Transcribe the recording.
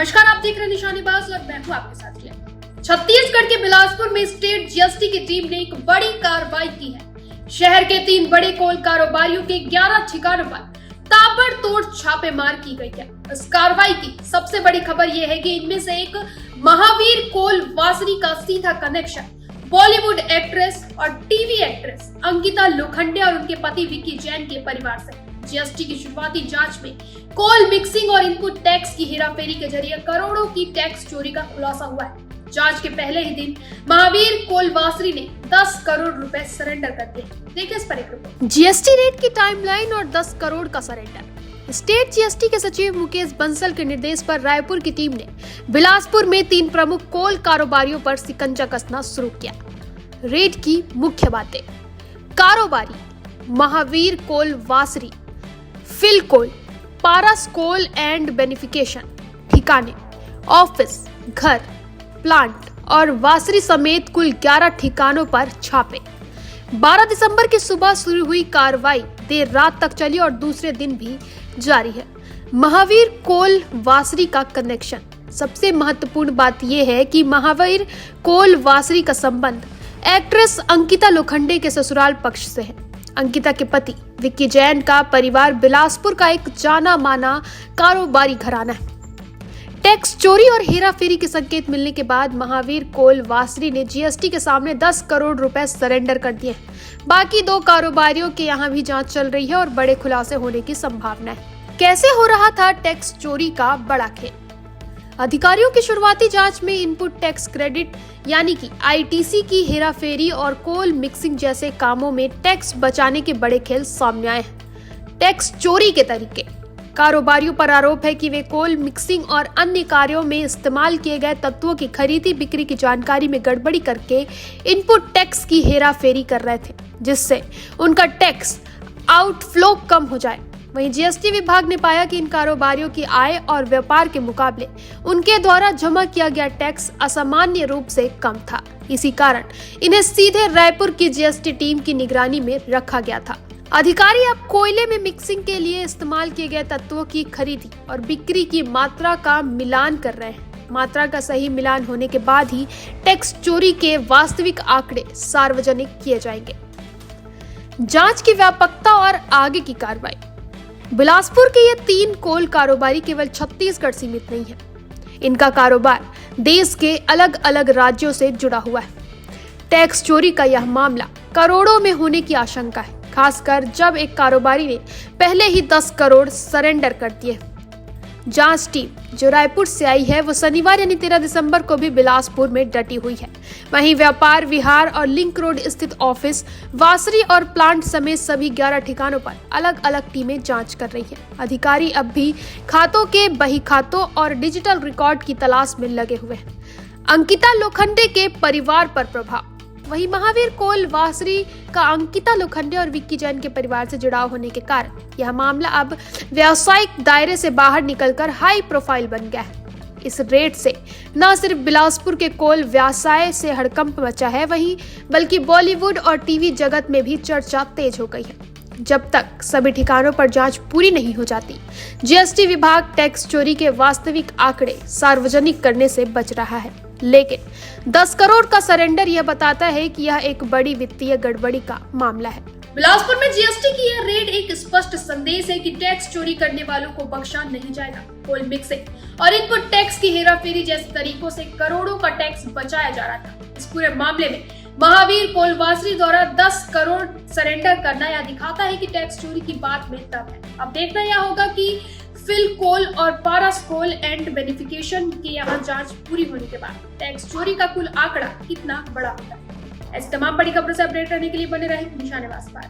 नमस्कार, आप देख रहे हैं निशानेबाज और मैं हूं आपके साथ रिया। छत्तीसगढ़ के बिलासपुर में स्टेट जीएसटी की टीम ने एक बड़ी कार्रवाई की है। शहर के 3 बड़े कोल कारोबारियों के 11 ठिकानों पर ताबड़तोड़ छापेमार की गई है। इस कार्रवाई की सबसे बड़ी खबर यह है कि इनमें से एक महावीर कोल वासरी का सीधा कनेक्शन बॉलीवुड एक्ट्रेस और टीवी एक्ट्रेस अंकिता लोखंडे और उनके पति विक्की जैन के परिवार से। जीएसटी की शुरुआती जांच में कोल मिक्सिंग और इनपुट टैक्स की हेराफेरी के जरिए करोड़ों की टैक्स चोरी का खुलासा हुआ है। जांच के पहले ही दिन महावीर कोल वासरी ने 10 करोड़ रुपए सरेंडर कर दिए। देखिए इस पर एक रिपोर्ट। जीएसटी रेट की टाइमलाइन और 10 करोड़ का सरेंडर। स्टेट जीएसटी के सचिव मुकेश बंसल के निर्देश पर रायपुर की टीम ने बिलासपुर में 3 प्रमुख कोल कारोबारियों पर शिकंजा कसना शुरू किया। रेड की मुख्य बातें: कारोबारी Mahavir coal washery, Phil coal, Paras coal and beneficiation, ठिकाने, ऑफिस, घर, प्लांट और वासरी समेत कुल 11 ठिकानों पर छापे। 12 दिसंबर की सुबह शुरू हुई कार्रवाई देर रात तक चली और दूसरे दिन भी जारी है। महावीर कोल वासरी का कनेक्शन। सबसे महत्वपूर्ण बात यह है कि महावीर कोल वासरी का संबंध एक्ट्रेस अंकिता लोखंडे के ससुराल पक्ष से है। अंकिता के पति विक्की जैन का परिवार बिलासपुर का एक जाना माना कारोबारी घराना है। टैक्स चोरी और हेराफेरी के संकेत मिलने के बाद महावीर कोल वासरी ने जीएसटी के सामने 10 करोड़ रुपए सरेंडर कर दिए। बाकी 2 कारोबारियों के यहाँ भी जांच चल रही है और बड़े खुलासे होने की संभावना है। कैसे हो रहा था टैक्स चोरी का बड़ा खेल? अधिकारियों की शुरुआती जांच में इनपुट टैक्स क्रेडिट यानी कि आईटीसी की हेराफेरी और कोल मिक्सिंग जैसे कामों में टैक्स बचाने के बड़े खेल सामने आए हैं। टैक्स चोरी के तरीके: कारोबारियों पर आरोप है कि वे कोल मिक्सिंग और अन्य कार्यों में इस्तेमाल किए गए तत्वों की खरीदी बिक्री की जानकारी में गड़बड़ी करके इनपुट टैक्स की हेराफेरी कर रहे थे, जिससे उनका टैक्स आउटफ्लो कम हो जाए। वहीं जीएसटी विभाग ने पाया कि इन कारोबारियों की आय और व्यापार के मुकाबले उनके द्वारा जमा किया गया टैक्स असामान्य रूप से कम था। इसी कारण इन्हें सीधे रायपुर की जीएसटी टीम की निगरानी में रखा गया था। अधिकारी अब कोयले में मिक्सिंग के लिए इस्तेमाल किए गए तत्वों की खरीदी और बिक्री की मात्रा का मिलान कर रहे हैं। मात्रा का सही मिलान होने के बाद ही टैक्स चोरी के वास्तविक आंकड़े सार्वजनिक किए जाएंगे। जांच की व्यापकता और आगे की कार्रवाई। बिलासपुर के ये 3 कोल कारोबारी केवल छत्तीसगढ़ सीमित नहीं है। इनका कारोबार देश के अलग अलग राज्यों से जुड़ा हुआ है। टैक्स चोरी का यह मामला करोड़ों में होने की आशंका है, खासकर जब एक कारोबारी ने पहले ही 10 करोड़ सरेंडर कर दिए। जांच टीम जो रायपुर से आई है वो शनिवार यानी 13 दिसंबर को भी बिलासपुर में डटी हुई है। वहीं व्यापार विहार और लिंक रोड स्थित ऑफिस, वासरी और प्लांट समेत सभी 11 ठिकानों पर अलग अलग टीमें जांच कर रही हैं। अधिकारी अब भी खातों के बही खातों और डिजिटल रिकॉर्ड की तलाश में लगे हुए हैं। अंकिता लोखंडे के परिवार पर प्रभाव। वहीं महावीर कोल वासरी का अंकिता लोखंडे और विक्की जैन के परिवार से जुड़ाव होने के कारण यह मामला अब व्यावसायिक दायरे से बाहर निकलकर हाई प्रोफाइल बन गया है। इस रेड से न सिर्फ बिलासपुर के कोल व्यवसाय से हड़कंप मचा है, वहीं बल्कि बॉलीवुड और टीवी जगत में भी चर्चा तेज हो गई है। जब तक सभी ठिकानों पर जांच पूरी नहीं हो जाती, जीएसटी विभाग टैक्स चोरी के वास्तविक आंकड़े सार्वजनिक करने से बच रहा है। लेकिन 10 करोड़ का सरेंडर यह बताता है कि यह एक बड़ी वित्तीय गड़बड़ी का मामला है। बिलासपुर में जीएसटी की यह रेड एक स्पष्ट संदेश है कि टैक्स चोरी करने वालों को बख्शा नहीं जाएगा। कोल मिक्सिंग और इनपुट टैक्स की हेराफेरी जैसे तरीकों से करोड़ों का टैक्स बचाया जा रहा था। इस पूरे मामले में महावीर कोल वासरी द्वारा 10 करोड़ सरेंडर करना यह दिखाता है कि टैक्स चोरी की बात में दम है। अब देखना यह होगा कि फिल कोल और पारस कोल एंड बेनिफिकेशन की यहाँ जांच पूरी होने के बाद टैक्स चोरी का कुल आंकड़ा कितना बड़ा होता है। ऐसी तमाम बड़ी खबरों से अपडेट रहने के लिए बने रहे निशानेबाज पर।